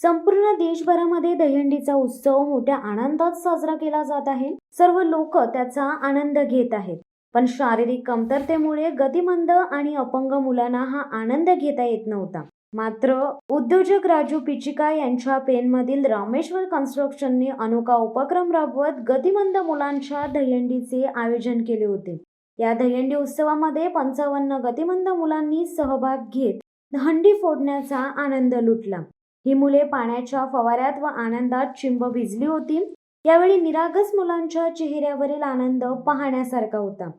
संपूर्ण देशभरामध्ये दहीहंडीचा उत्सव मोठ्या आनंदात साजरा केला जात आहे. सर्व लोक त्याचा आनंद घेत आहेत. पण शारीरिक कमतरतेमुळे गतिमंद आणि अपंग मुलांना हा आनंद घेता येत नव्हता. मात्र उद्योजक राजू पिचिका यांच्या पेनमधील रामेश्वर कन्स्ट्रक्शनने अनोखा उपक्रम राबवत गतिमंद मुलांच्या दहीहंडीचे आयोजन केले होते. या दहीहंडी उत्सवामध्ये 55 गतिमंद मुलांनी सहभाग घेत हंडी फोडण्याचा आनंद लुटला. ही मुले पाण्याच्या फवाऱ्यात व आनंदात चिंब भिजली होती. यावेळी निरागस मुलांच्या चेहऱ्यावरील आनंद पाहण्यासारखा होता.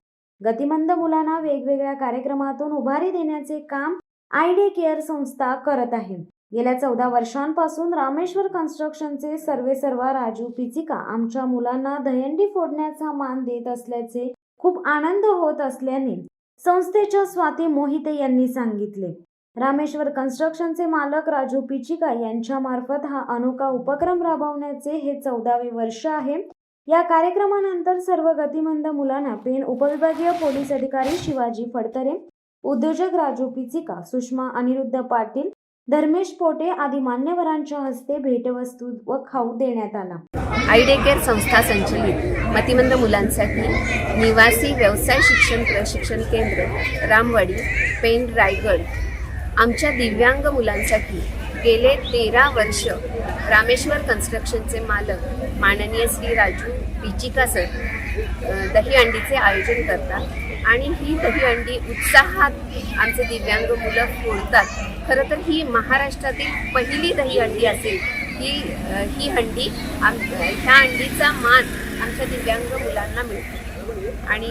गतिमंद मुलांना वेगवेगळ्या कार्यक्रमातून उभारी देण्याचे काम आयडे केअर संस्था करत आहे. गेल्या 14 वर्षांपासून रामेश्वर कन्स्ट्रक्शनचे सर्वेसर्वा राजू पिचिका आमच्या मुलांना दहीहंडी फोडण्याचा मान देत असल्याचे खूप आनंद होत असल्याने संस्थेच्या स्वाती मोहिते यांनी सांगितले. रामेश्वर कन्स्ट्रक्शनचे मालक राजू पिचिका यांच्या मार्फत हा अनोखा उपक्रम राबवण्याचे हे 14वे वर्ष आहे. या कार्यक्रमानंतर सर्व गतिमंद मुलांना पेन उपविभागीय पोलीस अधिकारी शिवाजी फडतरे, उद्योजक राजू पिचिका, सुषमा अनिरुद्ध पाटील, धर्मेश पोटे आदी मान्यवरांच्या हस्ते भेटवस्तू व खाऊ देण्यात आला. आयडे केअर संस्था संचलित मतिमंद मुलांसाठी निवासी व्यवसाय शिक्षण प्रशिक्षण केंद्र रामवाडी, पेन, रायगड आमच्या दिव्यांग मुलांसाठी गेले 13 वर्ष रामेश्वर कन्स्ट्रक्शनचे मालक माननीय श्री राजू पिचिका सर दहीहंडीचे आयोजन करतात आणि ही दहीहंडी उत्साहात आमचे दिव्यांग मुलं फोडतात. खरं तर ही महाराष्ट्रातील पहिली दहीहंडी असेल. ही हंडी ह्या हंडीचा मान आमच्या दिव्यांग मुलांना मिळतो आणि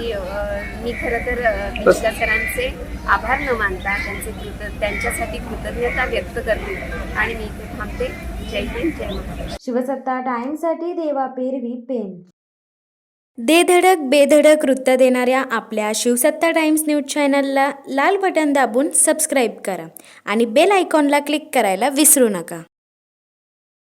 मी खरं तर पिचिका सरांचे आभार न मानता त्यांच्यासाठी कृतज्ञता व्यक्त करते आणि मी इथे थांबते. जय हिंद, जय महाराष्ट्र. शिवसत्ता टाइम्ससाठी देवा पेरवी, पेन. दे धडक बेधडक वृत्त देणाऱ्या आपल्या शिवसत्ता टाइम्स न्यूज चॅनलला लाल बटन दाबून सबस्क्राईब करा आणि बेल आयकॉनला क्लिक करायला विसरू नका.